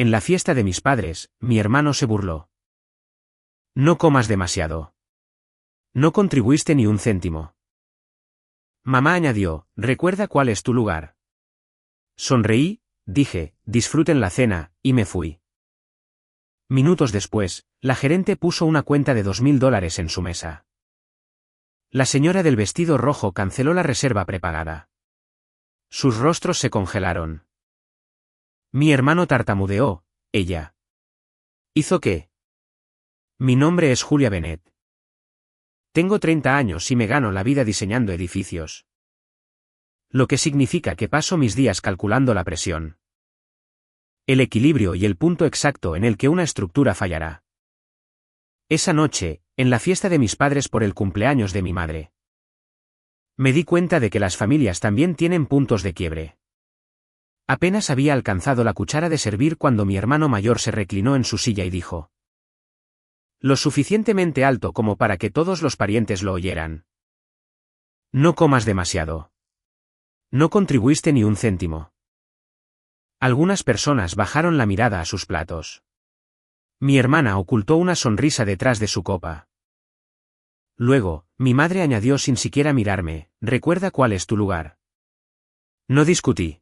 En la fiesta de mis padres, mi hermano se burló. No comas demasiado. No contribuiste ni un céntimo. Mamá añadió, recuerda cuál es tu lugar. Sonreí, dije, disfruten la cena, y me fui. Minutos después, la gerente puso una cuenta de $2000 en su mesa. La señora del vestido rojo canceló la reserva prepagada. Sus rostros se congelaron. Mi hermano tartamudeó, ella. ¿Hizo qué? Mi nombre es Julia Bennett. Tengo 30 años y me gano la vida diseñando edificios. Lo que significa que paso mis días calculando la presión, el equilibrio y el punto exacto en el que una estructura fallará. Esa noche, en la fiesta de mis padres por el cumpleaños de mi madre, me di cuenta de que las familias también tienen puntos de quiebre. Apenas había alcanzado la cuchara de servir cuando mi hermano mayor se reclinó en su silla y dijo: lo suficientemente alto como para que todos los parientes lo oyeran. No comas demasiado. No contribuiste ni un céntimo. Algunas personas bajaron la mirada a sus platos. Mi hermana ocultó una sonrisa detrás de su copa. Luego, mi madre añadió sin siquiera mirarme, recuerda cuál es tu lugar. No discutí.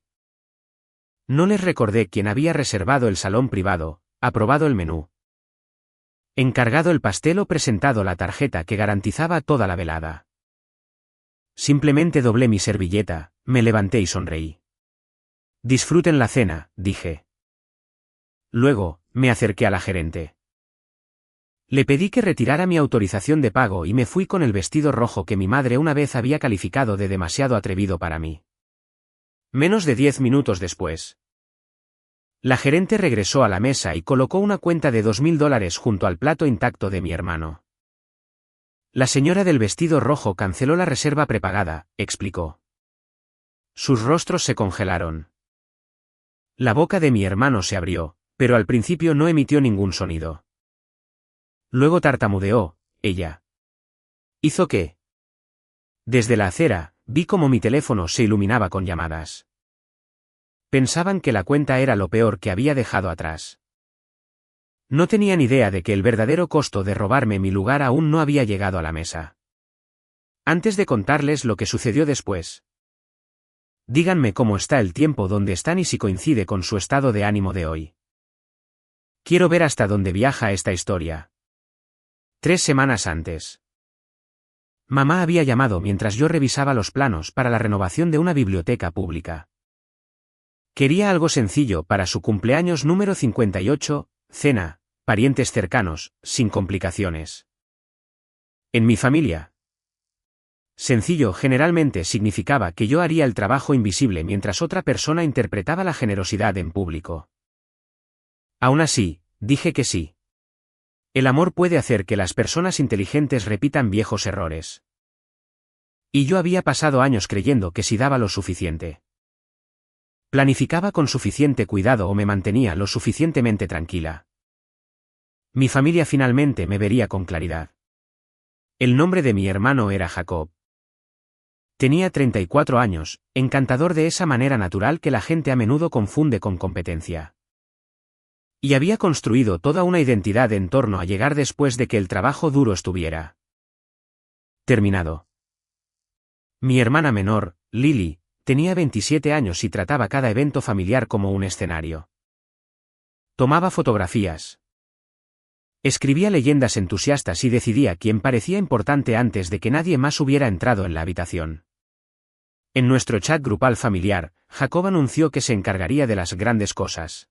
No les recordé quién había reservado el salón privado, aprobado el menú, encargado el pastel o presentado la tarjeta que garantizaba toda la velada. Simplemente doblé mi servilleta, me levanté y sonreí. Disfruten la cena, dije. Luego, me acerqué a la gerente. Le pedí que retirara mi autorización de pago y me fui con el vestido rojo que mi madre una vez había calificado de demasiado atrevido para mí. Menos de 10 minutos después, la gerente regresó a la mesa y colocó una cuenta de $2000 junto al plato intacto de mi hermano. La señora del vestido rojo canceló la reserva prepagada, explicó. Sus rostros se congelaron. La boca de mi hermano se abrió, pero al principio no emitió ningún sonido. Luego tartamudeó, ella. ¿Hizo qué? Desde la acera, vi cómo mi teléfono se iluminaba con llamadas. Pensaban que la cuenta era lo peor que había dejado atrás. No tenían idea de que el verdadero costo de robarme mi lugar aún no había llegado a la mesa. Antes de contarles lo que sucedió después, díganme cómo está el tiempo donde están y si coincide con su estado de ánimo de hoy. Quiero ver hasta dónde viaja esta historia. 3 semanas antes, mamá había llamado mientras yo revisaba los planos para la renovación de una biblioteca pública. Quería algo sencillo para su cumpleaños número 58, cena, parientes cercanos, sin complicaciones. En mi familia, sencillo generalmente significaba que yo haría el trabajo invisible mientras otra persona interpretaba la generosidad en público. Aún así, dije que sí. El amor puede hacer que las personas inteligentes repitan viejos errores. Y yo había pasado años creyendo que si daba lo suficiente, planificaba con suficiente cuidado o me mantenía lo suficientemente tranquila, mi familia finalmente me vería con claridad. El nombre de mi hermano era Jacob. Tenía 34 años, encantador de esa manera natural que la gente a menudo confunde con competencia. Y había construido toda una identidad en torno a llegar después de que el trabajo duro estuviera terminado. Mi hermana menor, Lily, tenía 27 años y trataba cada evento familiar como un escenario. Tomaba fotografías, escribía leyendas entusiastas y decidía quién parecía importante antes de que nadie más hubiera entrado en la habitación. En nuestro chat grupal familiar, Jacob anunció que se encargaría de las grandes cosas.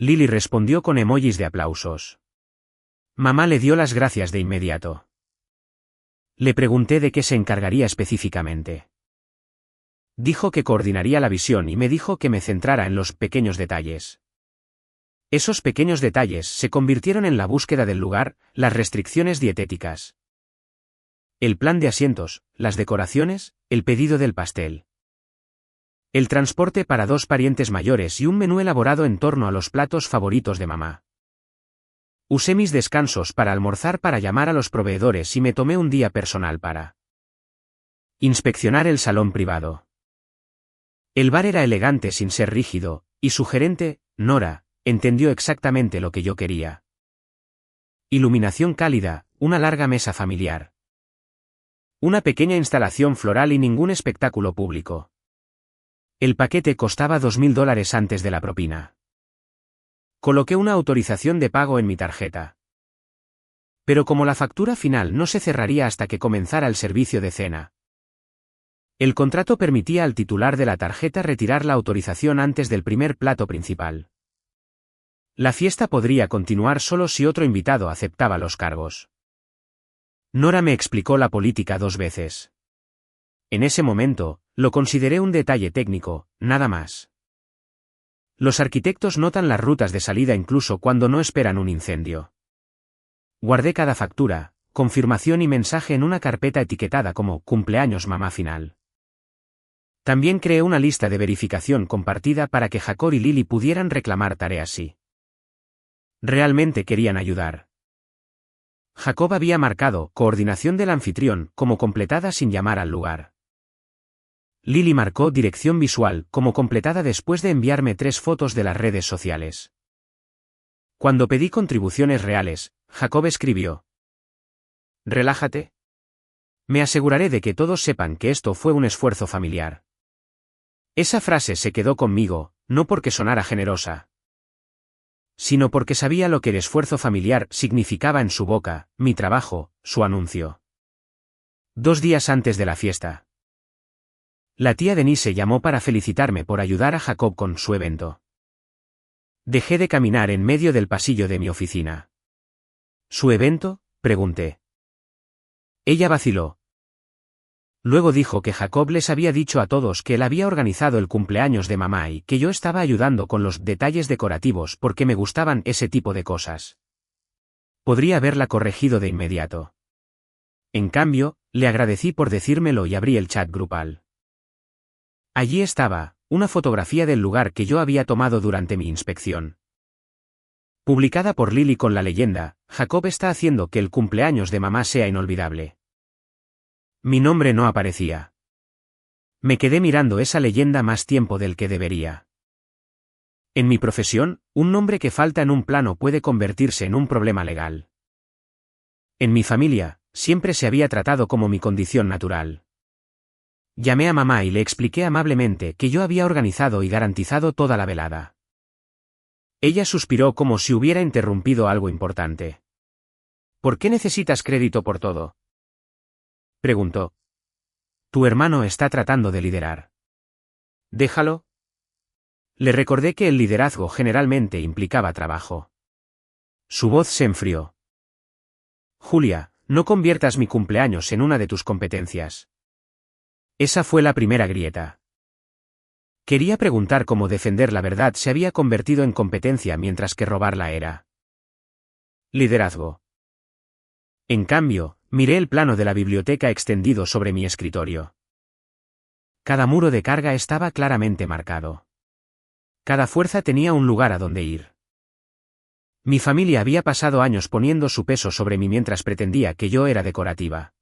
Lily respondió con emojis de aplausos. Mamá le dio las gracias de inmediato. Le pregunté de qué se encargaría específicamente. Dijo que coordinaría la visión y me dijo que me centrara en los pequeños detalles. Esos pequeños detalles se convirtieron en la búsqueda del lugar, las restricciones dietéticas, el plan de asientos, las decoraciones, el pedido del pastel, el transporte para 2 parientes mayores y un menú elaborado en torno a los platos favoritos de mamá. Usé mis descansos para almorzar para llamar a los proveedores y me tomé un día personal para inspeccionar el salón privado. El bar era elegante sin ser rígido, y su gerente, Nora, entendió exactamente lo que yo quería. Iluminación cálida, una larga mesa familiar. Una pequeña instalación floral y ningún espectáculo público. El paquete costaba $2000 antes de la propina. Coloqué una autorización de pago en mi tarjeta. Pero como la factura final no se cerraría hasta que comenzara el servicio de cena. El contrato permitía al titular de la tarjeta retirar la autorización antes del primer plato principal. La fiesta podría continuar solo si otro invitado aceptaba los cargos. Nora me explicó la política 2 veces. En ese momento, lo consideré un detalle técnico, nada más. Los arquitectos notan las rutas de salida incluso cuando no esperan un incendio. Guardé cada factura, confirmación y mensaje en una carpeta etiquetada como «Cumpleaños mamá final». También creé una lista de verificación compartida para que Jacob y Lily pudieran reclamar tareas si realmente querían ayudar. Jacob había marcado «Coordinación del anfitrión» como completada sin llamar al lugar. Lily marcó «Dirección visual» como completada después de enviarme 3 fotos de las redes sociales. Cuando pedí contribuciones reales, Jacob escribió: «Relájate. Me aseguraré de que todos sepan que esto fue un esfuerzo familiar». Esa frase se quedó conmigo, no porque sonara generosa, sino porque sabía lo que el esfuerzo familiar significaba en su boca, mi trabajo, su anuncio. 2 días antes de la fiesta. La tía Denise llamó para felicitarme por ayudar a Jacob con su evento. Dejé de caminar en medio del pasillo de mi oficina. ¿Su evento?, pregunté. Ella vaciló. Luego dijo que Jacob les había dicho a todos que él había organizado el cumpleaños de mamá y que yo estaba ayudando con los detalles decorativos porque me gustaban ese tipo de cosas. Podría haberla corregido de inmediato. En cambio, le agradecí por decírmelo y abrí el chat grupal. Allí estaba, una fotografía del lugar que yo había tomado durante mi inspección. Publicada por Lily con la leyenda: «Jacob está haciendo que el cumpleaños de mamá sea inolvidable». Mi nombre no aparecía. Me quedé mirando esa leyenda más tiempo del que debería. En mi profesión, un nombre que falta en un plano puede convertirse en un problema legal. En mi familia, siempre se había tratado como mi condición natural. Llamé a mamá y le expliqué amablemente que yo había organizado y garantizado toda la velada. Ella suspiró como si hubiera interrumpido algo importante. «¿Por qué necesitas crédito por todo?», preguntó. «Tu hermano está tratando de liderar. Déjalo». Le recordé que el liderazgo generalmente implicaba trabajo. Su voz se enfrió. «Julia, no conviertas mi cumpleaños en una de tus competencias». Esa fue la primera grieta. Quería preguntar cómo defender la verdad se había convertido en competencia mientras que robarla era liderazgo. En cambio, miré el plano de la biblioteca extendido sobre mi escritorio. Cada muro de carga estaba claramente marcado. Cada fuerza tenía un lugar a donde ir. Mi familia había pasado años poniendo su peso sobre mí mientras pretendía que yo era decorativa.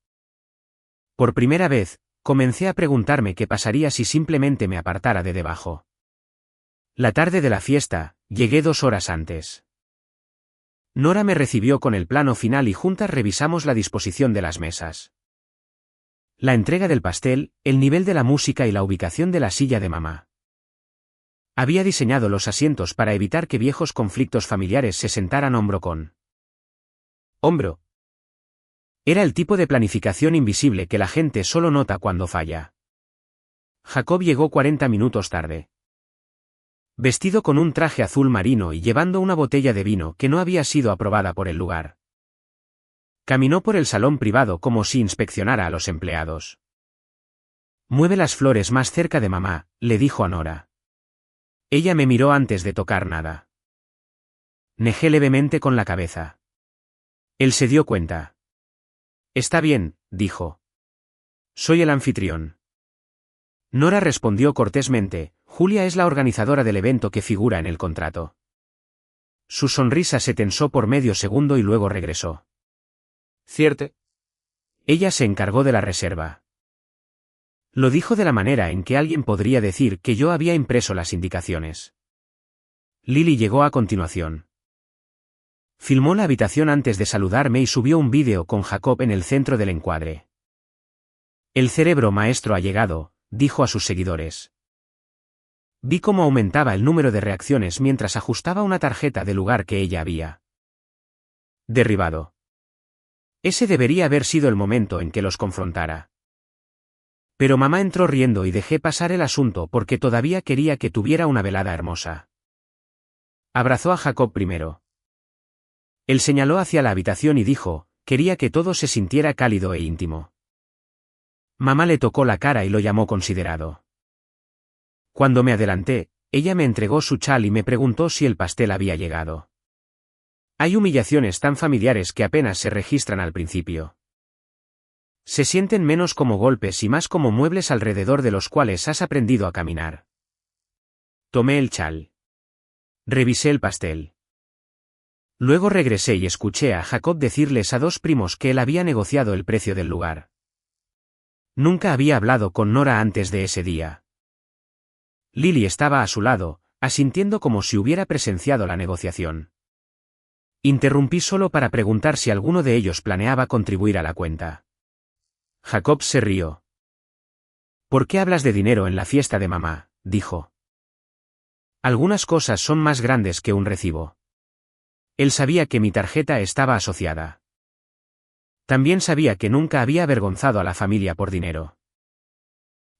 Por primera vez, comencé a preguntarme qué pasaría si simplemente me apartara de debajo. La tarde de la fiesta, llegué 2 horas antes. Nora me recibió con el plano final y juntas revisamos la disposición de las mesas. La entrega del pastel, el nivel de la música y la ubicación de la silla de mamá. Había diseñado los asientos para evitar que viejos conflictos familiares se sentaran hombro con hombro. Era el tipo de planificación invisible que la gente solo nota cuando falla. Jacob llegó 40 minutos tarde. Vestido con un traje azul marino y llevando una botella de vino que no había sido aprobada por el lugar. Caminó por el salón privado como si inspeccionara a los empleados. «Mueve las flores más cerca de mamá», le dijo a Nora. Ella me miró antes de tocar nada. Negé levemente con la cabeza. Él se dio cuenta. «Está bien», dijo. «Soy el anfitrión». Nora respondió cortésmente: «Julia es la organizadora del evento que figura en el contrato». Su sonrisa se tensó por medio segundo y luego regresó. «¿Cierto?» Ella se encargó de la reserva. Lo dijo de la manera en que alguien podría decir que yo había impreso las indicaciones. Lily llegó a continuación. Filmó la habitación antes de saludarme y subió un vídeo con Jacob en el centro del encuadre. El cerebro maestro ha llegado, dijo a sus seguidores. Vi cómo aumentaba el número de reacciones mientras ajustaba una tarjeta del lugar que ella había derribado. Ese debería haber sido el momento en que los confrontara. Pero mamá entró riendo y dejé pasar el asunto porque todavía quería que tuviera una velada hermosa. Abrazó a Jacob primero. Él señaló hacia la habitación y dijo, quería que todo se sintiera cálido e íntimo. Mamá le tocó la cara y lo llamó considerado. Cuando me adelanté, ella me entregó su chal y me preguntó si el pastel había llegado. Hay humillaciones tan familiares que apenas se registran al principio. Se sienten menos como golpes y más como muebles alrededor de los cuales has aprendido a caminar. Tomé el chal. Revisé el pastel. Luego regresé y escuché a Jacob decirles a dos primos que él había negociado el precio del lugar. Nunca había hablado con Nora antes de ese día. Lily estaba a su lado, asintiendo como si hubiera presenciado la negociación. Interrumpí solo para preguntar si alguno de ellos planeaba contribuir a la cuenta. Jacob se rió. ¿Por qué hablas de dinero en la fiesta de mamá?, dijo. Algunas cosas son más grandes que un recibo. Él sabía que mi tarjeta estaba asociada. También sabía que nunca había avergonzado a la familia por dinero.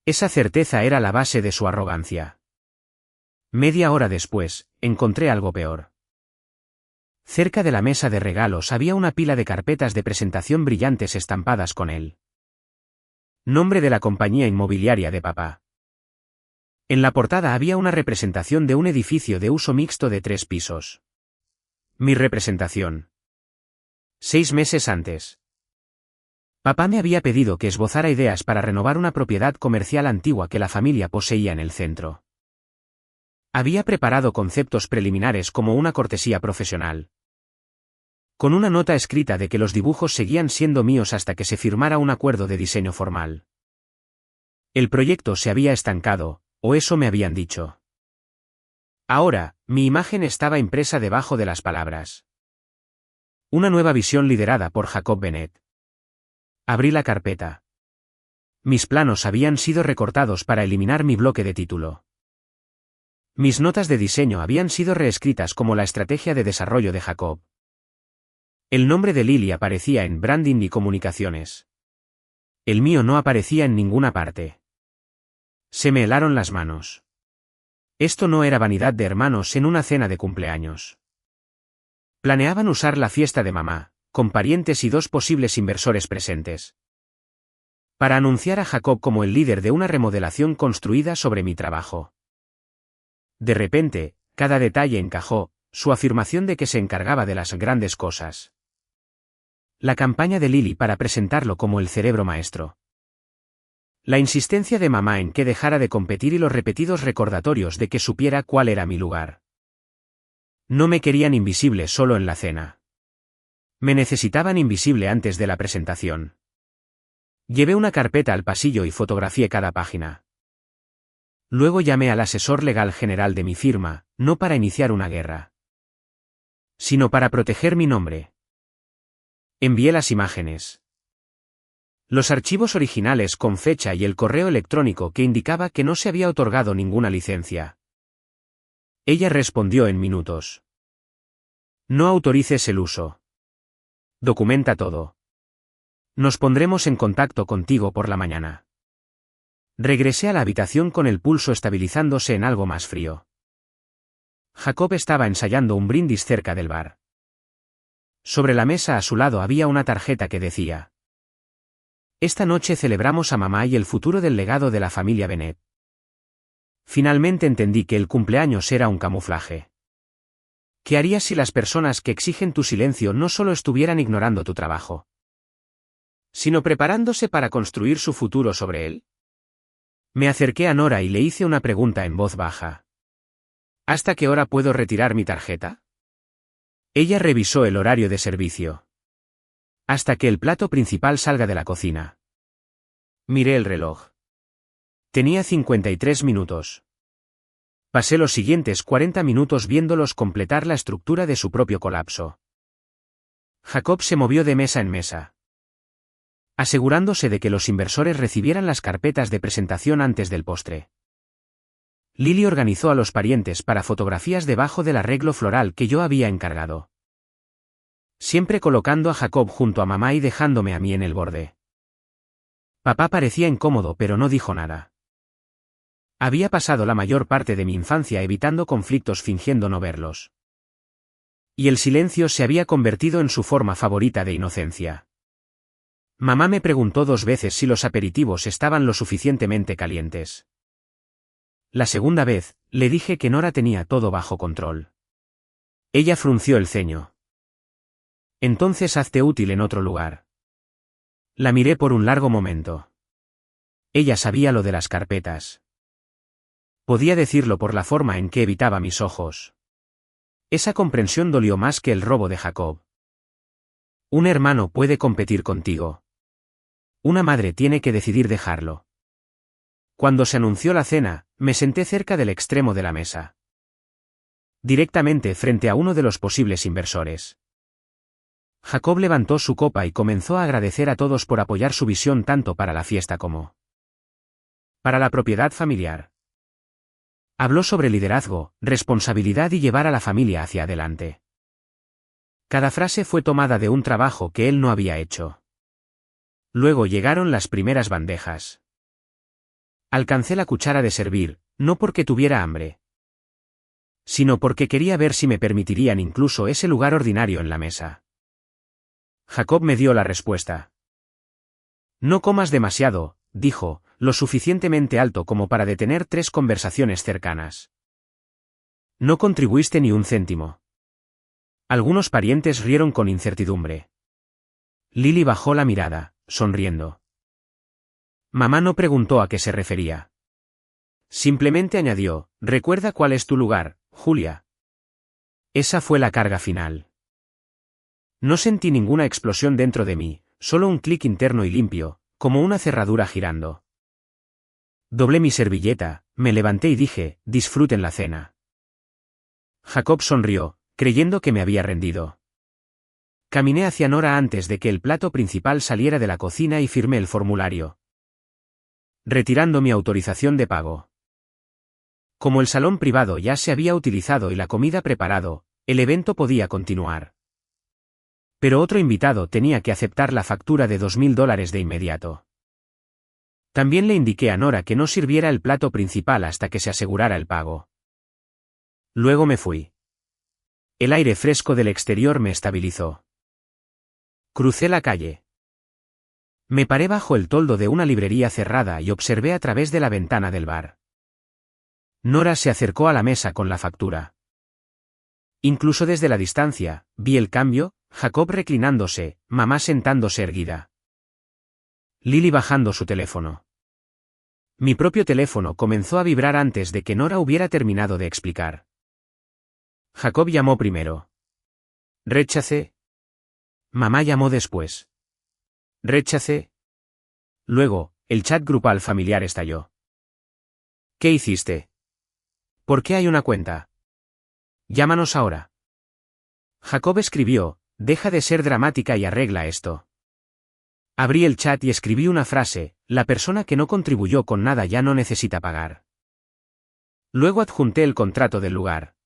Esa certeza era la base de su arrogancia. Media hora después, encontré algo peor. Cerca de la mesa de regalos había una pila de carpetas de presentación brillantes estampadas con él. Nombre de la compañía inmobiliaria de papá. En la portada había una representación de un edificio de uso mixto de 3 pisos. Mi representación. 6 meses antes. Papá me había pedido que esbozara ideas para renovar una propiedad comercial antigua que la familia poseía en el centro. Había preparado conceptos preliminares como una cortesía profesional. Con una nota escrita de que los dibujos seguían siendo míos hasta que se firmara un acuerdo de diseño formal. El proyecto se había estancado, o eso me habían dicho. Ahora, mi imagen estaba impresa debajo de las palabras. Una nueva visión liderada por Jacob Bennett. Abrí la carpeta. Mis planos habían sido recortados para eliminar mi bloque de título. Mis notas de diseño habían sido reescritas como la estrategia de desarrollo de Jacob. El nombre de Lily aparecía en branding y comunicaciones. El mío no aparecía en ninguna parte. Se me helaron las manos. Esto no era vanidad de hermanos en una cena de cumpleaños. Planeaban usar la fiesta de mamá, con parientes y 2 posibles inversores presentes, para anunciar a Jacob como el líder de una remodelación construida sobre mi trabajo. De repente, cada detalle encajó, su afirmación de que se encargaba de las grandes cosas. La campaña de Lily para presentarlo como el cerebro maestro. La insistencia de mamá en que dejara de competir y los repetidos recordatorios de que supiera cuál era mi lugar. No me querían invisible solo en la cena. Me necesitaban invisible antes de la presentación. Llevé una carpeta al pasillo y fotografié cada página. Luego llamé al asesor legal general de mi firma, no para iniciar una guerra, sino para proteger mi nombre. Envié las imágenes. Los archivos originales con fecha y el correo electrónico que indicaba que no se había otorgado ninguna licencia. Ella respondió en minutos. No autorices el uso. Documenta todo. Nos pondremos en contacto contigo por la mañana. Regresé a la habitación con el pulso estabilizándose en algo más frío. Jacob estaba ensayando un brindis cerca del bar. Sobre la mesa a su lado había una tarjeta que decía: Esta noche celebramos a mamá y el futuro del legado de la familia Bennett. Finalmente entendí que el cumpleaños era un camuflaje. ¿Qué harías si las personas que exigen tu silencio no solo estuvieran ignorando tu trabajo, sino preparándose para construir su futuro sobre él? Me acerqué a Nora y le hice una pregunta en voz baja. ¿Hasta qué hora puedo retirar mi tarjeta? Ella revisó el horario de servicio. Hasta que el plato principal salga de la cocina. Miré el reloj. Tenía 53 minutos. Pasé los siguientes 40 minutos viéndolos completar la estructura de su propio colapso. Jacob se movió de mesa en mesa, asegurándose de que los inversores recibieran las carpetas de presentación antes del postre. Lily organizó a los parientes para fotografías debajo del arreglo floral que yo había encargado, siempre colocando a Jacob junto a mamá y dejándome a mí en el borde. Papá parecía incómodo pero no dijo nada. Había pasado la mayor parte de mi infancia evitando conflictos fingiendo no verlos. Y el silencio se había convertido en su forma favorita de inocencia. Mamá me preguntó 2 veces si los aperitivos estaban lo suficientemente calientes. La segunda vez, le dije que Nora tenía todo bajo control. Ella frunció el ceño. Entonces hazte útil en otro lugar. La miré por un largo momento. Ella sabía lo de las carpetas. Podía decirlo por la forma en que evitaba mis ojos. Esa comprensión dolió más que el robo de Jacob. Un hermano puede competir contigo. Una madre tiene que decidir dejarlo. Cuando se anunció la cena, me senté cerca del extremo de la mesa, directamente frente a uno de los posibles inversores. Jacob levantó su copa y comenzó a agradecer a todos por apoyar su visión tanto para la fiesta como para la propiedad familiar. Habló sobre liderazgo, responsabilidad y llevar a la familia hacia adelante. Cada frase fue tomada de un trabajo que él no había hecho. Luego llegaron las primeras bandejas. Alcancé la cuchara de servir, no porque tuviera hambre, sino porque quería ver si me permitirían incluso ese lugar ordinario en la mesa. Jacob me dio la respuesta. No comas demasiado, dijo, lo suficientemente alto como para detener 3 conversaciones cercanas. No contribuiste ni un céntimo. Algunos parientes rieron con incertidumbre. Lily bajó la mirada, sonriendo. Mamá no preguntó a qué se refería. Simplemente añadió, recuerda cuál es tu lugar, Julia. Esa fue la carga final. No sentí ninguna explosión dentro de mí, solo un clic interno y limpio, como una cerradura girando. Doblé mi servilleta, me levanté y dije, disfruten la cena. Jacob sonrió, creyendo que me había rendido. Caminé hacia Nora antes de que el plato principal saliera de la cocina y firmé el formulario, retirando mi autorización de pago. Como el salón privado ya se había utilizado y la comida preparado, el evento podía continuar. Pero otro invitado tenía que aceptar la factura de $2.000 de inmediato. También le indiqué a Nora que no sirviera el plato principal hasta que se asegurara el pago. Luego me fui. El aire fresco del exterior me estabilizó. Crucé la calle. Me paré bajo el toldo de una librería cerrada y observé a través de la ventana del bar. Nora se acercó a la mesa con la factura. Incluso desde la distancia, vi el cambio, Jacob reclinándose, mamá sentándose erguida. Lily bajando su teléfono. Mi propio teléfono comenzó a vibrar antes de que Nora hubiera terminado de explicar. Jacob llamó primero. Rechacé. Mamá llamó después. Rechacé. Luego, el chat grupal familiar estalló. ¿Qué hiciste? ¿Por qué hay una cuenta? Llámanos ahora. Jacob escribió, deja de ser dramática y arregla esto. Abrí el chat y escribí una frase, la persona que no contribuyó con nada ya no necesita pagar. Luego adjunté el contrato del lugar,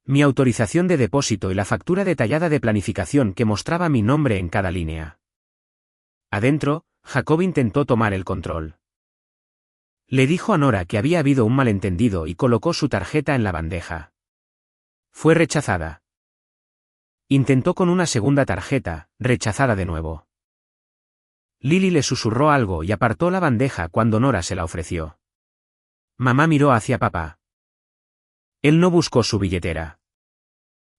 mi autorización de depósito y la factura detallada de planificación que mostraba mi nombre en cada línea. Adentro, Jacob intentó tomar el control. Le dijo a Nora que había habido un malentendido y colocó su tarjeta en la bandeja. Fue rechazada. Intentó con una segunda tarjeta, rechazada de nuevo. Lily le susurró algo y apartó la bandeja cuando Nora se la ofreció. Mamá miró hacia papá. Él no buscó su billetera.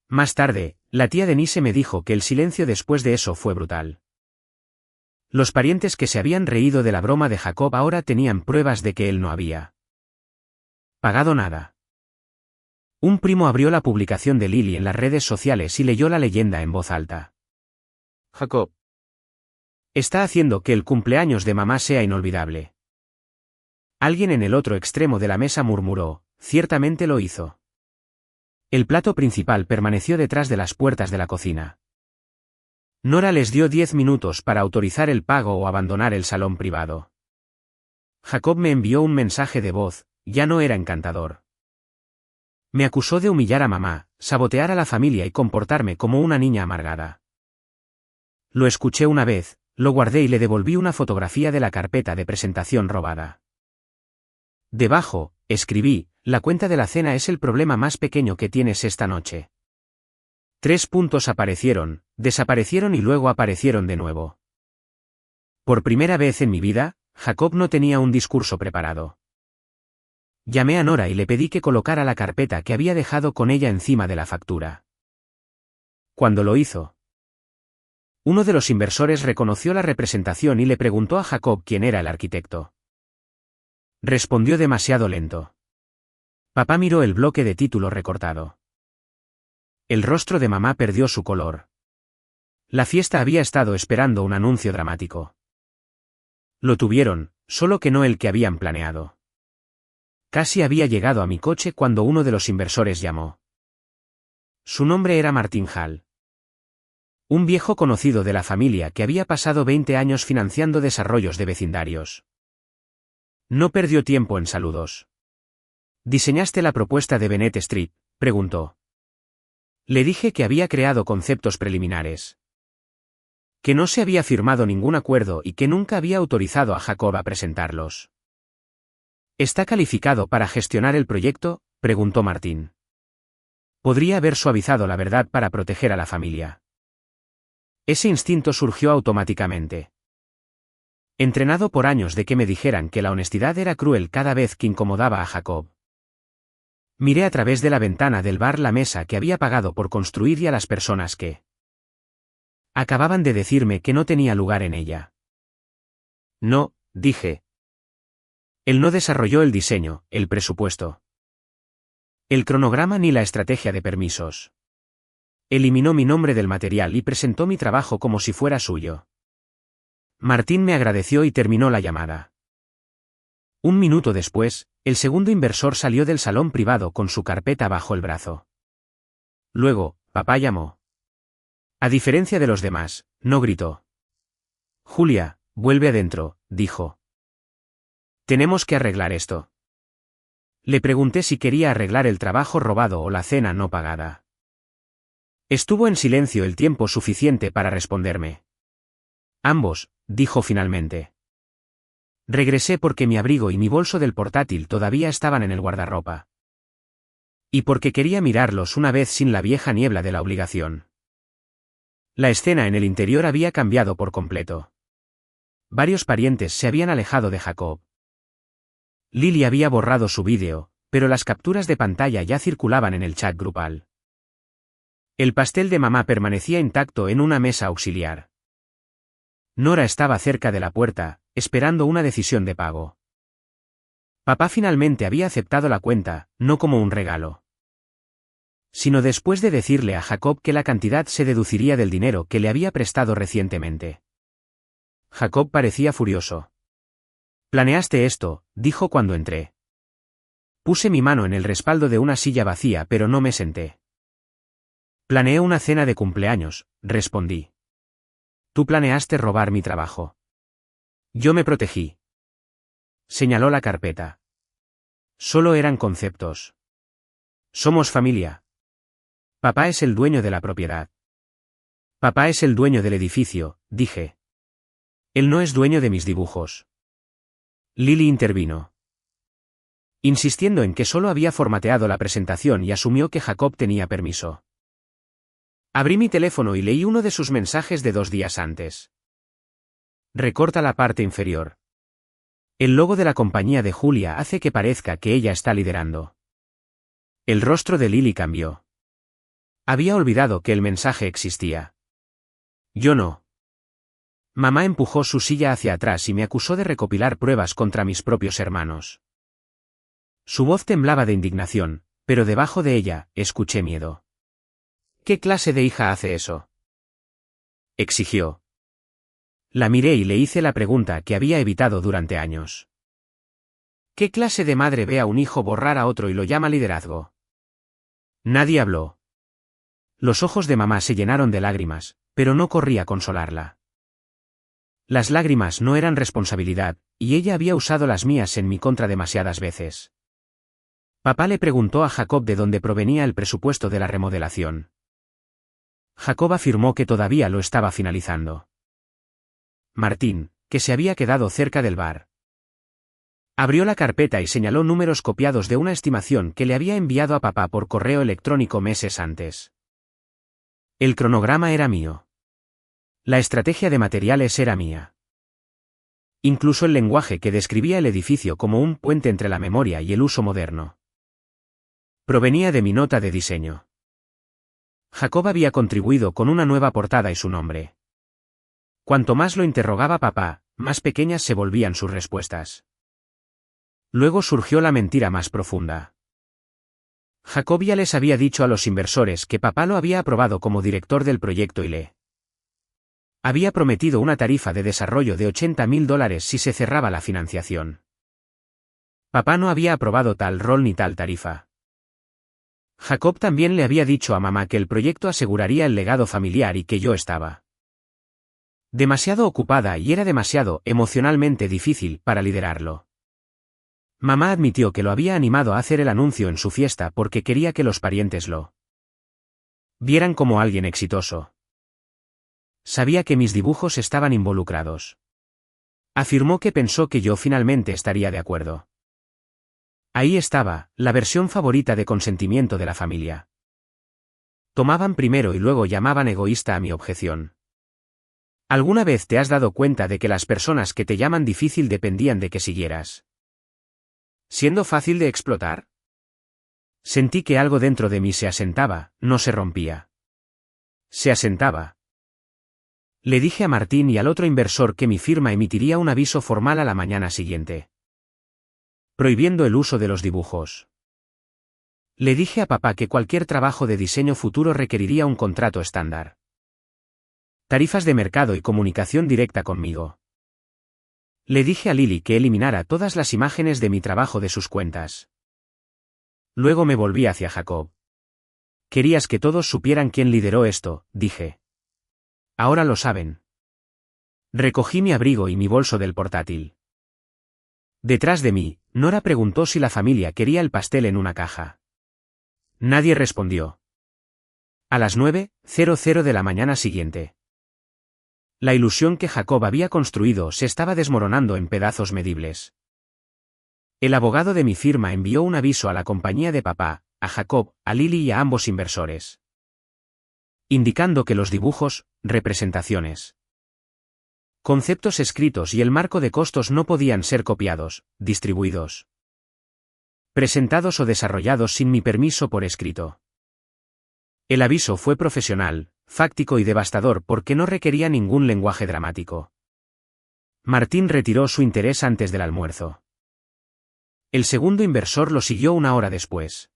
Más tarde, la tía Denise me dijo que el silencio después de eso fue brutal. Los parientes que se habían reído de la broma de Jacob ahora tenían pruebas de que él no había pagado nada. Un primo abrió la publicación de Lily en las redes sociales y leyó la leyenda en voz alta. Jacob está haciendo que el cumpleaños de mamá sea inolvidable. Alguien en el otro extremo de la mesa murmuró, ciertamente lo hizo. El plato principal permaneció detrás de las puertas de la cocina. Nora les dio 10 minutos para autorizar el pago o abandonar el salón privado. Jacob me envió un mensaje de voz, ya no era encantador. Me acusó de humillar a mamá, sabotear a la familia y comportarme como una niña amargada. Lo escuché una vez, lo guardé y le devolví una fotografía de la carpeta de presentación robada. Debajo, escribí, la cuenta de la cena es el problema más pequeño que tienes esta noche. 3 puntos aparecieron, desaparecieron y luego aparecieron de nuevo. Por primera vez en mi vida, Jacob no tenía un discurso preparado. Llamé a Nora y le pedí que colocara la carpeta que había dejado con ella encima de la factura. Cuando lo hizo, uno de los inversores reconoció la representación y le preguntó a Jacob quién era el arquitecto. Respondió demasiado lento. Papá miró el bloque de título recortado. El rostro de mamá perdió su color. La fiesta había estado esperando un anuncio dramático. Lo tuvieron, solo que no el que habían planeado. Casi había llegado a mi coche cuando uno de los inversores llamó. Su nombre era Martin Hall. Un viejo conocido de la familia que había pasado 20 años financiando desarrollos de vecindarios. No perdió tiempo en saludos. ¿Diseñaste la propuesta de Bennett Street?, preguntó. Le dije que había creado conceptos preliminares. Que no se había firmado ningún acuerdo y que nunca había autorizado a Jacob a presentarlos. ¿Está calificado para gestionar el proyecto?, preguntó Martín. Podría haber suavizado la verdad para proteger a la familia. Ese instinto surgió automáticamente. Entrenado por años de que me dijeran que la honestidad era cruel cada vez que incomodaba a Jacob. Miré a través de la ventana del bar la mesa que había pagado por construir y a las personas que acababan de decirme que no tenía lugar en ella. No, dije. Él no desarrolló el diseño, el presupuesto, el cronograma ni la estrategia de permisos. Eliminó mi nombre del material y presentó mi trabajo como si fuera suyo. Martín me agradeció y terminó la llamada. Un minuto después, el segundo inversor salió del salón privado con su carpeta bajo el brazo. Luego, papá llamó. A diferencia de los demás, no gritó. Julia, vuelve adentro, dijo. Tenemos que arreglar esto. Le pregunté si quería arreglar el trabajo robado o la cena no pagada. Estuvo en silencio el tiempo suficiente para responderme. Ambos, dijo finalmente. Regresé porque mi abrigo y mi bolso del portátil todavía estaban en el guardarropa. Y porque quería mirarlos una vez sin la vieja niebla de la obligación. La escena en el interior había cambiado por completo. Varios parientes se habían alejado de Jacob. Lily había borrado su vídeo, pero las capturas de pantalla ya circulaban en el chat grupal. El pastel de mamá permanecía intacto en una mesa auxiliar. Nora estaba cerca de la puerta, esperando una decisión de pago. Papá finalmente había aceptado la cuenta, no como un regalo, sino después de decirle a Jacob que la cantidad se deduciría del dinero que le había prestado recientemente. Jacob parecía furioso. Planeaste esto, dijo cuando entré. Puse mi mano en el respaldo de una silla vacía pero no me senté. Planeé una cena de cumpleaños, respondí. Tú planeaste robar mi trabajo. Yo me protegí. Señaló la carpeta. Solo eran conceptos. Somos familia. Papá es el dueño de la propiedad. Papá es el dueño del edificio, dije. Él no es dueño de mis dibujos. Lily intervino, insistiendo en que solo había formateado la presentación y asumió que Jacob tenía permiso. Abrí mi teléfono y leí uno de sus mensajes de 2 días antes. Recorta la parte inferior. El logo de la compañía de Julia hace que parezca que ella está liderando. El rostro de Lily cambió. Había olvidado que el mensaje existía. Yo no. Mamá empujó su silla hacia atrás y me acusó de recopilar pruebas contra mis propios hermanos. Su voz temblaba de indignación, pero debajo de ella, escuché miedo. ¿Qué clase de hija hace eso?, exigió. La miré y le hice la pregunta que había evitado durante años. ¿Qué clase de madre ve a un hijo borrar a otro y lo llama liderazgo? Nadie habló. Los ojos de mamá se llenaron de lágrimas, pero no corrí a consolarla. Las lágrimas no eran responsabilidad, y ella había usado las mías en mi contra demasiadas veces. Papá le preguntó a Jacob de dónde provenía el presupuesto de la remodelación. Jacob afirmó que todavía lo estaba finalizando. Martín, que se había quedado cerca del bar, abrió la carpeta y señaló números copiados de una estimación que le había enviado a papá por correo electrónico meses antes. El cronograma era mío. La estrategia de materiales era mía. Incluso el lenguaje que describía el edificio como un puente entre la memoria y el uso moderno provenía de mi nota de diseño. Jacob había contribuido con una nueva portada y su nombre. Cuanto más lo interrogaba papá, más pequeñas se volvían sus respuestas. Luego surgió la mentira más profunda. Jacob ya les había dicho a los inversores que papá lo había aprobado como director del proyecto y le había prometido una tarifa de desarrollo de $80.000 si se cerraba la financiación. Papá no había aprobado tal rol ni tal tarifa. Jacob también le había dicho a mamá que el proyecto aseguraría el legado familiar y que yo estaba demasiado ocupada y era demasiado emocionalmente difícil para liderarlo. Mamá admitió que lo había animado a hacer el anuncio en su fiesta porque quería que los parientes lo vieran como alguien exitoso. Sabía que mis dibujos estaban involucrados. Afirmó que pensó que yo finalmente estaría de acuerdo. Ahí estaba, la versión favorita de consentimiento de la familia. Tomaban primero y luego llamaban egoísta a mi objeción. ¿Alguna vez te has dado cuenta de que las personas que te llaman difícil dependían de que siguieras siendo fácil de explotar? Sentí que algo dentro de mí se asentaba, no se rompía. Se asentaba. Le dije a Martín y al otro inversor que mi firma emitiría un aviso formal a la mañana siguiente, prohibiendo el uso de los dibujos. Le dije a papá que cualquier trabajo de diseño futuro requeriría un contrato estándar, tarifas de mercado y comunicación directa conmigo. Le dije a Lily que eliminara todas las imágenes de mi trabajo de sus cuentas. Luego me volví hacia Jacob. Querías que todos supieran quién lideró esto, dije. Ahora lo saben. Recogí mi abrigo y mi bolso del portátil. Detrás de mí, Nora preguntó si la familia quería el pastel en una caja. Nadie respondió. A las 9:00 de la mañana siguiente. La ilusión que Jacob había construido se estaba desmoronando en pedazos medibles. El abogado de mi firma envió un aviso a la compañía de papá, a Jacob, a Lily y a ambos inversores, indicando que los dibujos, representaciones, conceptos escritos y el marco de costos no podían ser copiados, distribuidos, presentados o desarrollados sin mi permiso por escrito. El aviso fue profesional, fáctico y devastador porque no requería ningún lenguaje dramático. Martín retiró su interés antes del almuerzo. El segundo inversor lo siguió una hora después,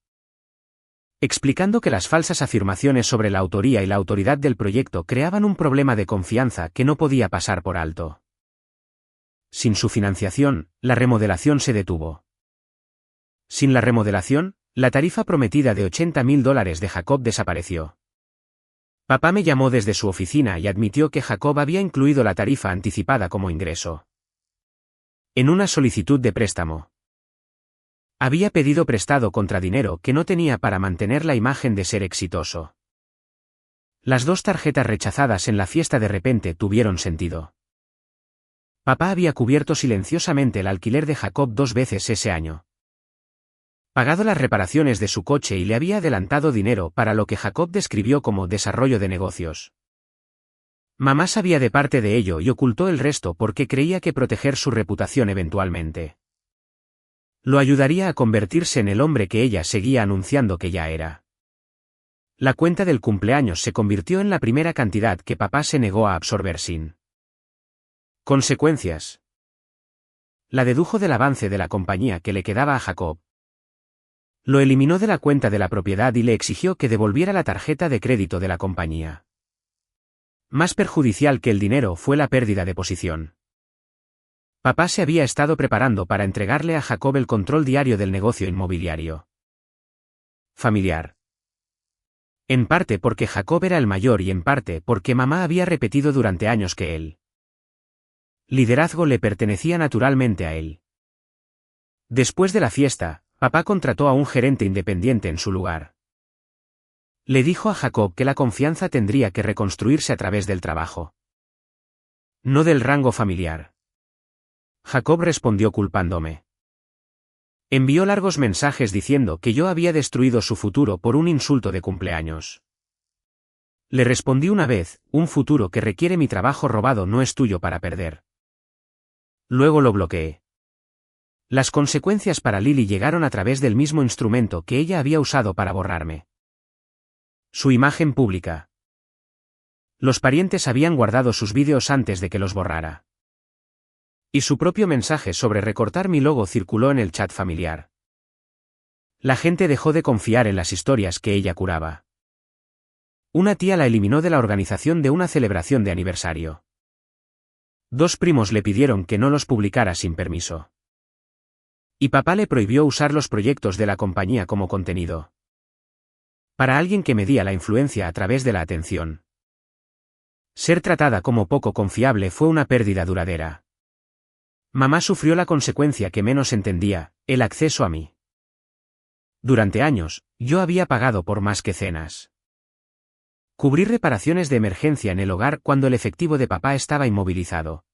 explicando que las falsas afirmaciones sobre la autoría y la autoridad del proyecto creaban un problema de confianza que no podía pasar por alto. Sin su financiación, la remodelación se detuvo. Sin la remodelación, la tarifa prometida de $80.000 de Jacob desapareció. Papá me llamó desde su oficina y admitió que Jacob había incluido la tarifa anticipada como ingreso en una solicitud de préstamo. Había pedido prestado contra dinero que no tenía para mantener la imagen de ser exitoso. Las dos tarjetas rechazadas en la fiesta de repente tuvieron sentido. Papá había cubierto silenciosamente el alquiler de Jacob 2 veces ese año, pagado las reparaciones de su coche y le había adelantado dinero para lo que Jacob describió como desarrollo de negocios. Mamá sabía de parte de ello y ocultó el resto porque creía que proteger su reputación eventualmente lo ayudaría a convertirse en el hombre que ella seguía anunciando que ya era. La cuenta del cumpleaños se convirtió en la primera cantidad que papá se negó a absorber sin consecuencias. La dedujo del avance de la compañía que le quedaba a Jacob. Lo eliminó de la cuenta de la propiedad y le exigió que devolviera la tarjeta de crédito de la compañía. Más perjudicial que el dinero fue la pérdida de posición. Papá se había estado preparando para entregarle a Jacob el control diario del negocio inmobiliario familiar. En parte porque Jacob era el mayor y en parte porque mamá había repetido durante años que el liderazgo le pertenecía naturalmente a él. Después de la fiesta, papá contrató a un gerente independiente en su lugar. Le dijo a Jacob que la confianza tendría que reconstruirse a través del trabajo, no del rango familiar. Jacob respondió culpándome. Envió largos mensajes diciendo que yo había destruido su futuro por un insulto de cumpleaños. Le respondí una vez, un futuro que requiere mi trabajo robado no es tuyo para perder. Luego lo bloqueé. Las consecuencias para Lily llegaron a través del mismo instrumento que ella había usado para borrarme. Su imagen pública. Los parientes habían guardado sus vídeos antes de que los borrara. Y su propio mensaje sobre recortar mi logo circuló en el chat familiar. La gente dejó de confiar en las historias que ella curaba. Una tía la eliminó de la organización de una celebración de aniversario. 2 primos le pidieron que no los publicara sin permiso. Y papá le prohibió usar los proyectos de la compañía como contenido. Para alguien que medía la influencia a través de la atención, ser tratada como poco confiable fue una pérdida duradera. Mamá sufrió la consecuencia que menos entendía, el acceso a mí. Durante años, yo había pagado por más que cenas. Cubrí reparaciones de emergencia en el hogar cuando el efectivo de papá estaba inmovilizado.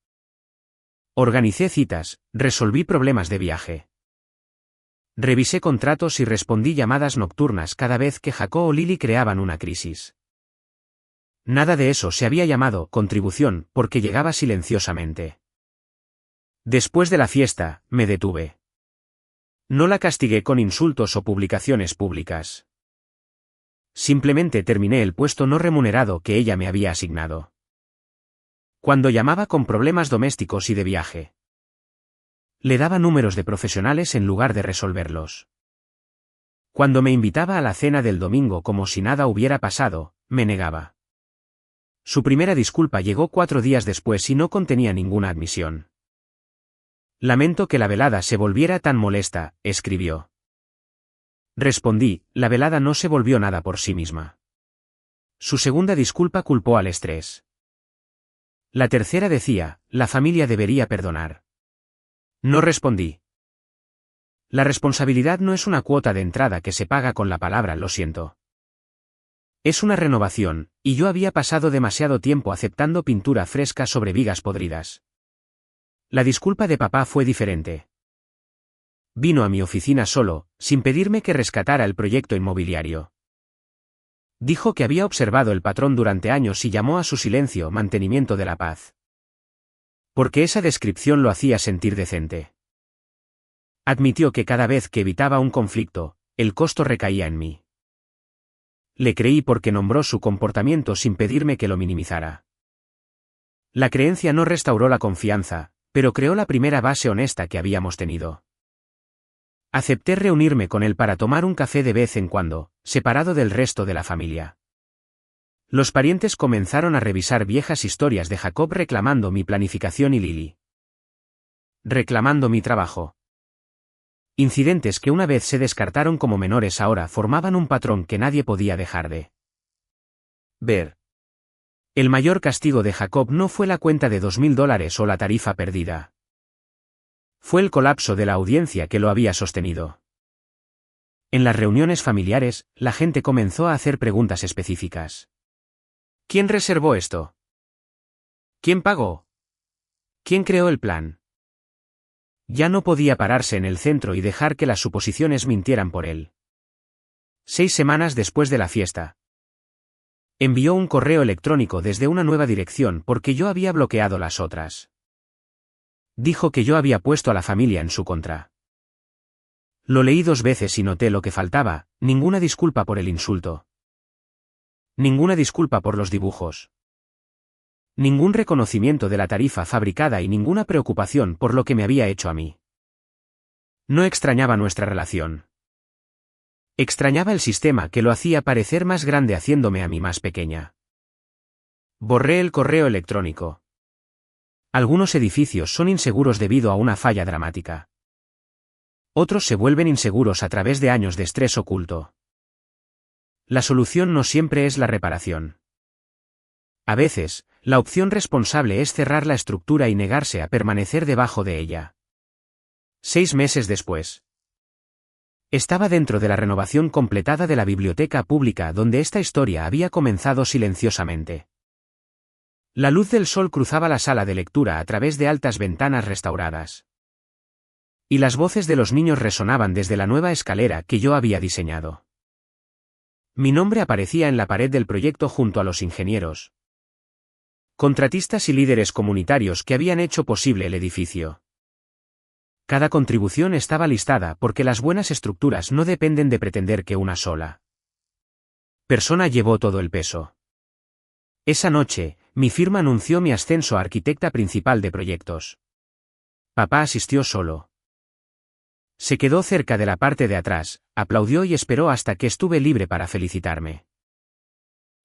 Organicé citas, resolví problemas de viaje. Revisé contratos y respondí llamadas nocturnas cada vez que Jacob o Lily creaban una crisis. Nada de eso se había llamado contribución porque llegaba silenciosamente. Después de la fiesta, me detuve. No la castigué con insultos o publicaciones públicas. Simplemente terminé el puesto no remunerado que ella me había asignado. Cuando llamaba con problemas domésticos y de viaje, le daba números de profesionales en lugar de resolverlos. Cuando me invitaba a la cena del domingo como si nada hubiera pasado, me negaba. Su primera disculpa llegó 4 días después y no contenía ninguna admisión. Lamento que la velada se volviera tan molesta, escribió. Respondí, la velada no se volvió nada por sí misma. Su segunda disculpa culpó al estrés. La tercera decía, la familia debería perdonar. No respondí. La responsabilidad no es una cuota de entrada que se paga con la palabra lo siento. Es una renovación, y yo había pasado demasiado tiempo aceptando pintura fresca sobre vigas podridas. La disculpa de papá fue diferente. Vino a mi oficina solo, sin pedirme que rescatara el proyecto inmobiliario. Dijo que había observado el patrón durante años y llamó a su silencio mantenimiento de la paz. Porque esa descripción lo hacía sentir decente. Admitió que cada vez que evitaba un conflicto, el costo recaía en mí. Le creí porque nombró su comportamiento sin pedirme que lo minimizara. La creencia no restauró la confianza, pero creó la primera base honesta que habíamos tenido. Acepté reunirme con él para tomar un café de vez en cuando, separado del resto de la familia. Los parientes comenzaron a revisar viejas historias de Jacob reclamando mi planificación y Lily reclamando mi trabajo. Incidentes que una vez se descartaron como menores ahora formaban un patrón que nadie podía dejar de ver. El mayor castigo de Jacob no fue la cuenta de $2000 o la tarifa perdida. Fue el colapso de la audiencia que lo había sostenido. En las reuniones familiares, la gente comenzó a hacer preguntas específicas. ¿Quién reservó esto? ¿Quién pagó? ¿Quién creó el plan? Ya no podía pararse en el centro y dejar que las suposiciones mintieran por él. 6 semanas después de la fiesta, envió un correo electrónico desde una nueva dirección porque yo había bloqueado las otras. Dijo que yo había puesto a la familia en su contra. Lo leí 2 veces y noté lo que faltaba, ninguna disculpa por el insulto. Ninguna disculpa por los dibujos. Ningún reconocimiento de la tarifa fabricada y ninguna preocupación por lo que me había hecho a mí. No extrañaba nuestra relación. Extrañaba el sistema que lo hacía parecer más grande haciéndome a mí más pequeña. Borré el correo electrónico. Algunos edificios son inseguros debido a una falla dramática. Otros se vuelven inseguros a través de años de estrés oculto. La solución no siempre es la reparación. A veces, la opción responsable es cerrar la estructura y negarse a permanecer debajo de ella. 6 meses después. Estaba dentro de la renovación completada de la biblioteca pública donde esta historia había comenzado silenciosamente. La luz del sol cruzaba la sala de lectura a través de altas ventanas restauradas. Y las voces de los niños resonaban desde la nueva escalera que yo había diseñado. Mi nombre aparecía en la pared del proyecto junto a los ingenieros, contratistas y líderes comunitarios que habían hecho posible el edificio. Cada contribución estaba listada porque las buenas estructuras no dependen de pretender que una sola persona llevó todo el peso. Esa noche, mi firma anunció mi ascenso a arquitecta principal de proyectos. Papá asistió solo. Se quedó cerca de la parte de atrás, aplaudió y esperó hasta que estuve libre para felicitarme.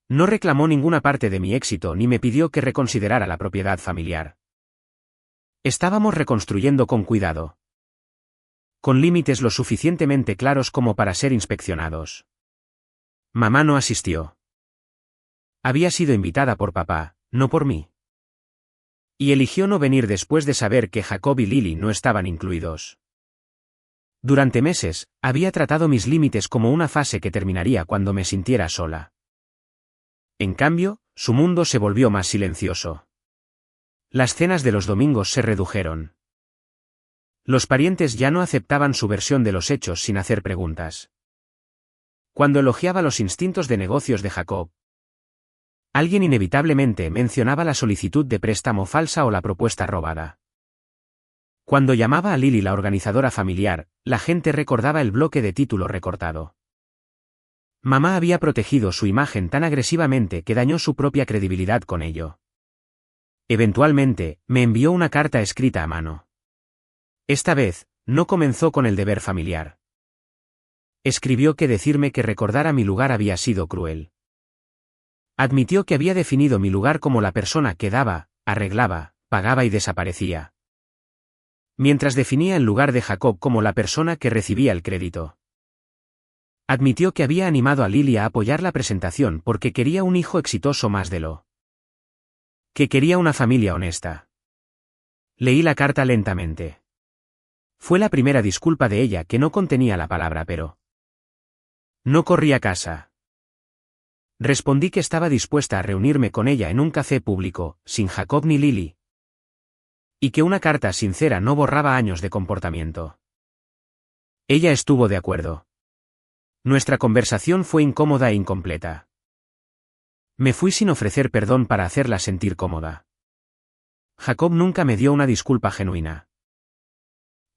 No reclamó ninguna parte de mi éxito ni me pidió que reconsiderara la propiedad familiar. Estábamos reconstruyendo con cuidado, con límites lo suficientemente claros como para ser inspeccionados. Mamá no asistió. Había sido invitada por papá, no por mí. Y eligió no venir después de saber que Jacob y Lily no estaban incluidos. Durante meses, había tratado mis límites como una fase que terminaría cuando me sintiera sola. En cambio, su mundo se volvió más silencioso. Las cenas de los domingos se redujeron. Los parientes ya no aceptaban su versión de los hechos sin hacer preguntas. Cuando elogiaba los instintos de negocios de Jacob, alguien inevitablemente mencionaba la solicitud de préstamo falsa o la propuesta robada. Cuando llamaba a Lily la organizadora familiar, la gente recordaba el bloque de título recortado. Mamá había protegido su imagen tan agresivamente que dañó su propia credibilidad con ello. Eventualmente, me envió una carta escrita a mano. Esta vez, no comenzó con el deber familiar. Escribió que decirme que recordara mi lugar había sido cruel. Admitió que había definido mi lugar como la persona que daba, arreglaba, pagaba y desaparecía. Mientras definía el lugar de Jacob como la persona que recibía el crédito. Admitió que había animado a Lily a apoyar la presentación porque quería un hijo exitoso más de lo que quería una familia honesta. Leí la carta lentamente. Fue la primera disculpa de ella que no contenía la palabra pero. No corrí a casa. Respondí que estaba dispuesta a reunirme con ella en un café público, sin Jacob ni Lily. Y que una carta sincera no borraba años de comportamiento. Ella estuvo de acuerdo. Nuestra conversación fue incómoda e incompleta. Me fui sin ofrecer perdón para hacerla sentir cómoda. Jacob nunca me dio una disculpa genuina.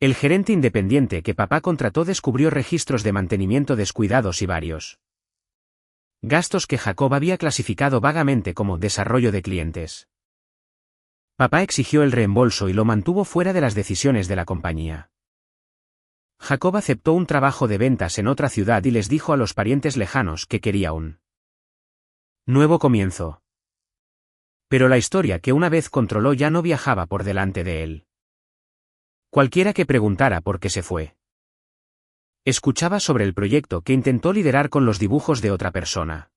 El gerente independiente que papá contrató descubrió registros de mantenimiento descuidados y varios gastos que Jacob había clasificado vagamente como desarrollo de clientes. Papá exigió el reembolso y lo mantuvo fuera de las decisiones de la compañía. Jacob aceptó un trabajo de ventas en otra ciudad y les dijo a los parientes lejanos que quería un nuevo comienzo. Pero la historia que una vez controló ya no viajaba por delante de él. Cualquiera que preguntara por qué se fue. Escuchaba sobre el proyecto que intentó liderar con los dibujos de otra persona.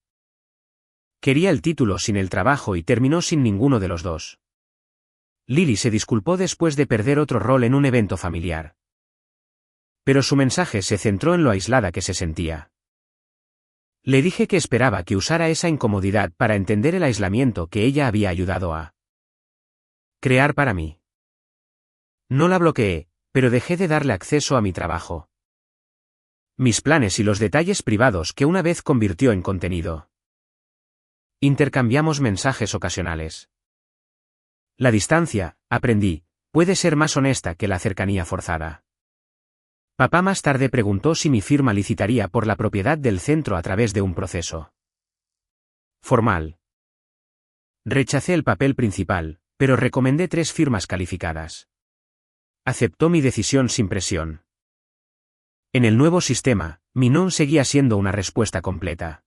Quería el título sin el trabajo y terminó sin ninguno de los dos. Lily se disculpó después de perder otro rol en un evento familiar. Pero su mensaje se centró en lo aislada que se sentía. Le dije que esperaba que usara esa incomodidad para entender el aislamiento que ella había ayudado a crear para mí. No la bloqueé, pero dejé de darle acceso a mi trabajo, mis planes y los detalles privados que una vez convirtió en contenido. Intercambiamos mensajes ocasionales. La distancia, aprendí, puede ser más honesta que la cercanía forzada. Papá más tarde preguntó si mi firma licitaría por la propiedad del centro a través de un proceso formal. Rechacé el papel principal, pero recomendé 3 firmas calificadas. Aceptó mi decisión sin presión. En el nuevo sistema, mi no seguía siendo una respuesta completa.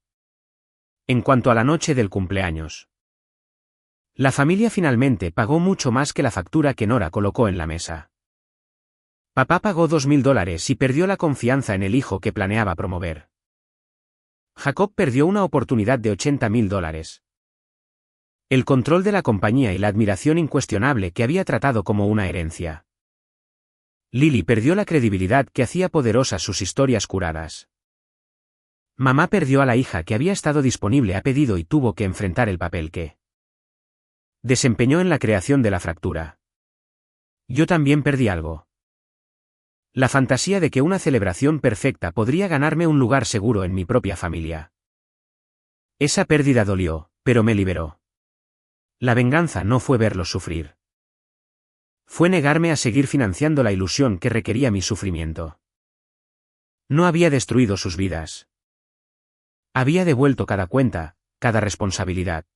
En cuanto a la noche del cumpleaños. La familia finalmente pagó mucho más que la factura que Nora colocó en la mesa. Papá pagó $2.000 y perdió la confianza en el hijo que planeaba promover. Jacob perdió una oportunidad de $80.000. El control de la compañía y la admiración incuestionable que había tratado como una herencia. Lily perdió la credibilidad que hacía poderosas sus historias curadas. Mamá perdió a la hija que había estado disponible a pedido y tuvo que enfrentar el papel que desempeñó en la creación de la fractura. Yo también perdí algo. La fantasía de que una celebración perfecta podría ganarme un lugar seguro en mi propia familia. Esa pérdida dolió, pero me liberó. La venganza no fue verlos sufrir. Fue negarme a seguir financiando la ilusión que requería mi sufrimiento. No había destruido sus vidas. Había devuelto cada cuenta, cada responsabilidad,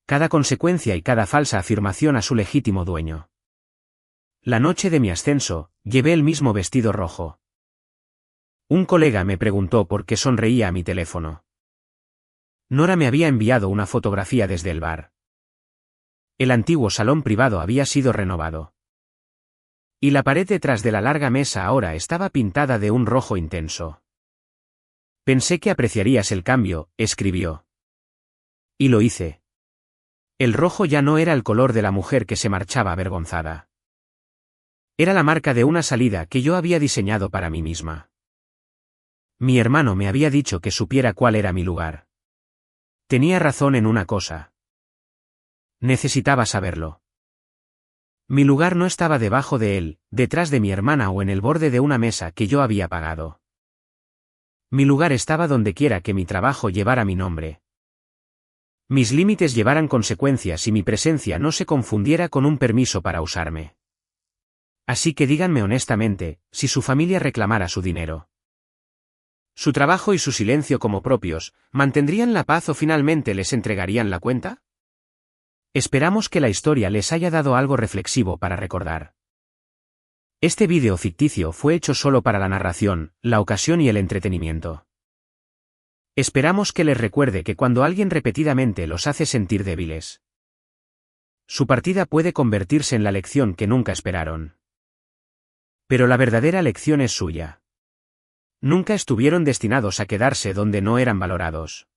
cada consecuencia y cada falsa afirmación a su legítimo dueño. La noche de mi ascenso, llevé el mismo vestido rojo. Un colega me preguntó por qué sonreía a mi teléfono. Nora me había enviado una fotografía desde el bar. El antiguo salón privado había sido renovado. Y la pared detrás de la larga mesa ahora estaba pintada de un rojo intenso. Pensé que apreciarías el cambio, escribió. Y lo hice. El rojo ya no era el color de la mujer que se marchaba avergonzada. Era la marca de una salida que yo había diseñado para mí misma. Mi hermano me había dicho que supiera cuál era mi lugar. Tenía razón en una cosa. Necesitaba saberlo. Mi lugar no estaba debajo de él, detrás de mi hermana o en el borde de una mesa que yo había pagado. Mi lugar estaba donde quiera que mi trabajo llevara mi nombre. Mis límites llevaran consecuencias y mi presencia no se confundiera con un permiso para usarme. Así que díganme honestamente, si su familia reclamara su dinero, su trabajo y su silencio como propios, ¿mantendrían la paz o finalmente les entregarían la cuenta? Esperamos que la historia les haya dado algo reflexivo para recordar. Este vídeo ficticio fue hecho solo para la narración, la ocasión y el entretenimiento. Esperamos que les recuerde que cuando alguien repetidamente los hace sentir débiles, su partida puede convertirse en la lección que nunca esperaron. Pero la verdadera lección es suya. Nunca estuvieron destinados a quedarse donde no eran valorados.